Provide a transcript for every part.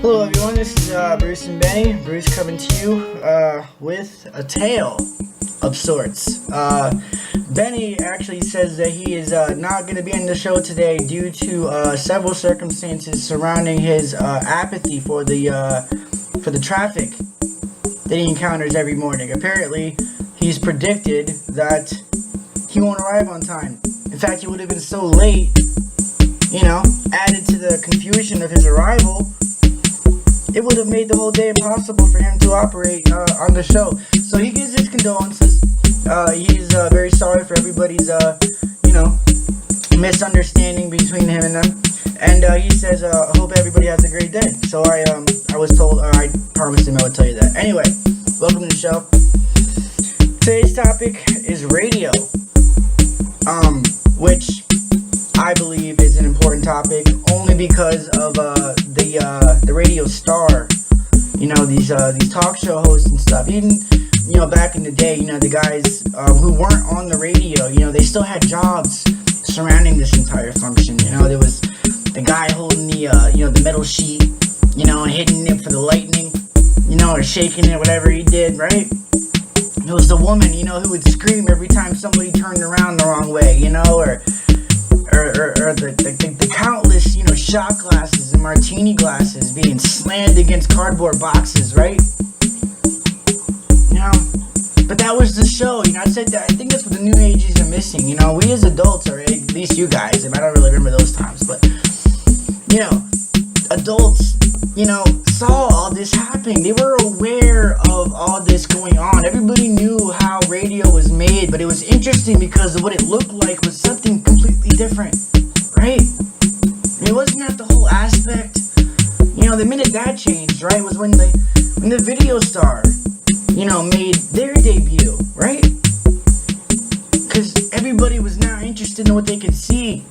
Hello everyone, this is Bruce and Benny. Bruce coming to you with a tale of sorts. Benny actually says that he is not going to be on the show today due to several circumstances surrounding his apathy for the traffic that he encounters every morning. Apparently, he's predicted that he won't arrive on time. In fact, he would have been so late, added to the confusion of his arrival, it would have made the whole day impossible for him to operate on the show. So he gives his condolences. He's very sorry for everybody's, misunderstanding between him and them. And he says, I hope everybody has a great day. So I was told, I promised him I would tell you that. Anyway, welcome to the show. Today's topic is radio, which I believe is an important topic only because of the radio star, these talk show hosts and stuff. Even back in the day, the guys who weren't on the radio, they still had jobs surrounding this entire function. There was the guy holding the metal sheet, and hitting it for the lightning, or shaking it, whatever he did, right? It was the woman, who would scream every time somebody turned around the wrong way, or the countless, shot glasses and martini glasses being slammed against cardboard boxes, right? But that was the show, I said that, I think that's what the new ages are missing, we as adults, or at least you guys, I don't really remember those times, but, adults, saw all this happening. They were aware of all this going on. Everybody knew how radio was made, but it was interesting because of what it looked like was something completely different, right? It wasn't that the whole aspect, the minute that changed, right, was when the video star, made their debut, right? Because everybody was now interested in what they could see.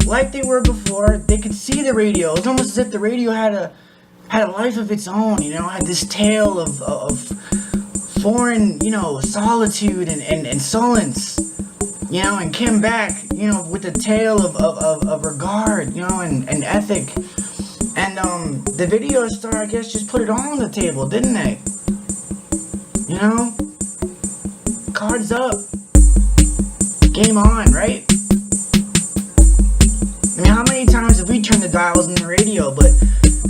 Like they were before, they could see the radio. It was almost as if the radio had a life of its own, had this tale of foreign, solitude and insolence, and came back, with a tale of regard, and ethic. And the video star, I guess, just put it all on the table, didn't they? Cards up. Game on, right? I mean, how many times have we turned the dials on the radio, but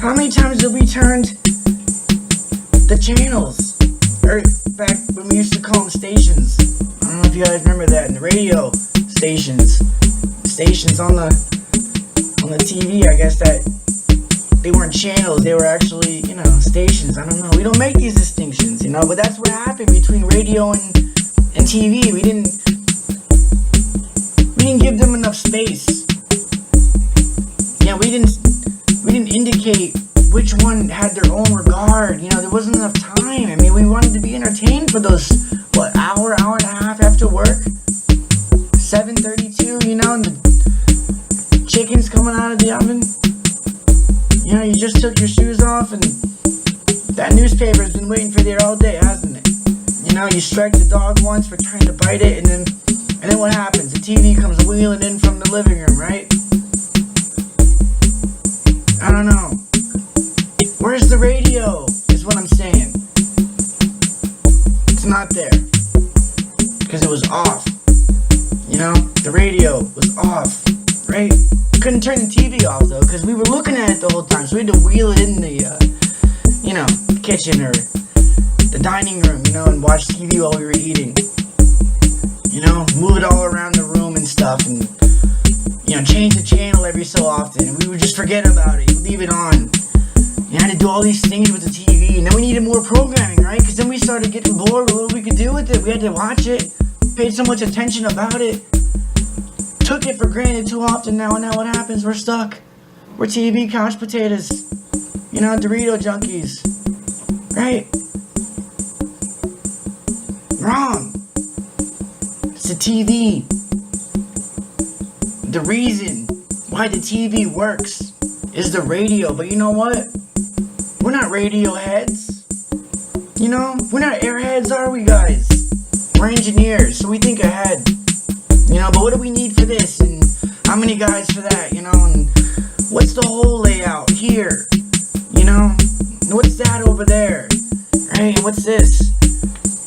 how many times have we turned the channels? Or back when we used to call them stations. I don't know if you guys remember that. And the radio stations on the TV, I guess that they weren't channels, they were actually, stations. I don't know. We don't make these distinctions, but that's what happened between radio and TV. We didn't give them enough space. We didn't indicate which one had their own regard. There wasn't enough time. I mean, we wanted to be entertained for those, hour and a half after work? 7:32, and the chicken's coming out of the oven. You just took your shoes off and that newspaper's been waiting for you all day, hasn't it? You strike the dog once for trying to bite it, and then what happens? The TV comes wheeling in from the living room, right? I don't know. Where's the radio, is what I'm saying. It's not there. Because it was off. The radio was off, right? Couldn't turn the TV off, though, because we were looking at it the whole time. So we had to wheel it in the, kitchen or the dining room, and watch TV while we were eating. Move it all around the room and stuff, and change the channel every so often, and we would just forget about it. We'd leave it on. You had to do all these things with the TV, and then we needed more programming, right? Because then we started getting bored with what we could do with it. We had to watch it, paid so much attention about it, took it for granted too often now, and now what happens? We're stuck. We're TV couch potatoes, Dorito junkies, right? Wrong. It's the TV. The reason why the TV works is the radio, but you know what? We're not radio heads. We're not airheads, are we, guys? We're engineers, so we think ahead. But what do we need for this? And how many guys for that? And What's the whole layout here? You know? What's that over there? Right? What's this?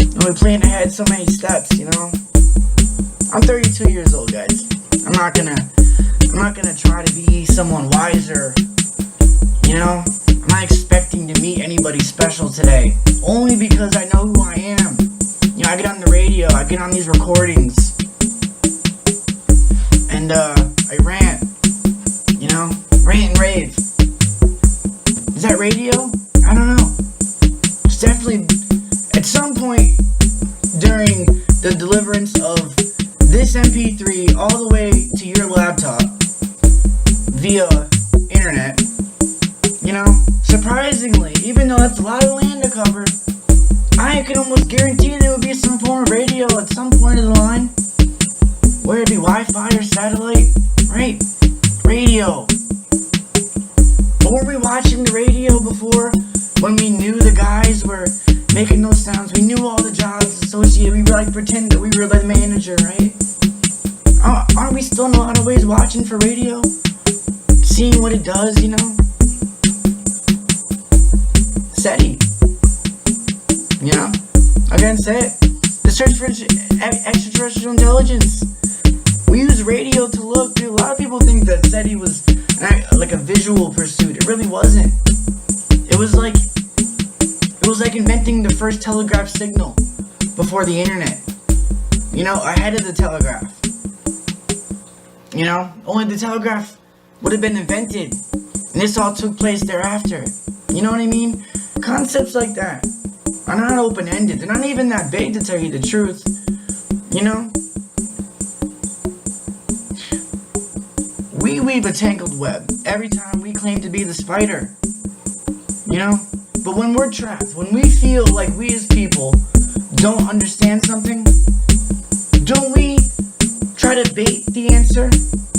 And we plan ahead so many steps, you know? I'm 32 years old, guys. I'm not gonna try to be someone wiser. You know? I'm not expecting to meet anybody special today. Only because I know who I am. You know, I get on the radio, I get on these recordings, and I rant. You know? Rant and rave. Is that radio? I don't know. It's definitely, at some point during the deliverance of this MP3 all the way to your laptop via internet, you know, surprisingly, even though that's a lot of land to cover, I can almost guarantee there would be some form of radio at some point of the line, whether it be Wi-Fi or satellite, right? Radio. But were we watching the radio before, when we knew the guys were making those sounds? We knew all the jobs associated. We were like pretend that we were the manager, right? Aren't we still in a lot of ways watching for radio? Seeing what it does, you know? SETI. You know? Again, say it. The search for extraterrestrial intelligence. We use radio to look. Dude, a lot of people think that SETI was like a visual pursuit. It really wasn't. It was like inventing the first telegraph signal before the internet. You know, ahead of the telegraph. You know, only the telegraph would have been invented, and this all took place thereafter. You know what I mean? Concepts like that are not open-ended. They're not even that big, to tell you the truth. You know? We weave a tangled web every time we claim to be the spider. You know? But when we're trapped, when we feel like we as people don't understand something, don't we try to bait the answer,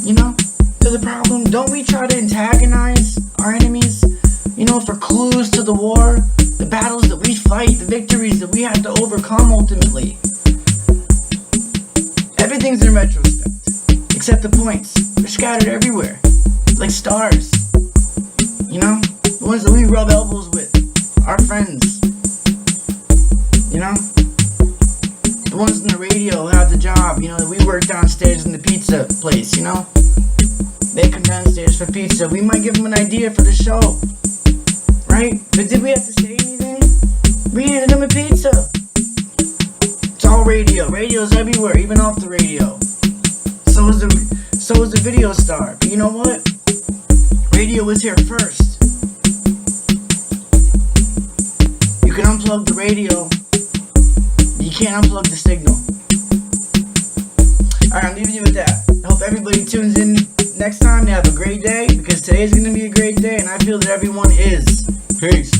you know, to the problem? Don't we try to antagonize our enemies, you know, for clues to the war, the battles that we fight, the victories that we have to overcome ultimately? Everything's in retrospect, except the points. They're scattered everywhere, like stars, you know, the ones that we rub elbows with, our friends, you know? The ones in the radio who have the job, you know, that we work downstairs in the pizza place, you know? They come downstairs for pizza. We might give them an idea for the show, right? But did we have to say anything? We handed them a pizza. It's all radio. Radio's everywhere, even off the radio. So is the video star. But you know what? Radio was here first. You can unplug the radio. You can't unplug the signal. Alright, I'm leaving you with that. I hope everybody tunes in next time to have a great day, because today's going to be a great day, and I feel that everyone is. Peace.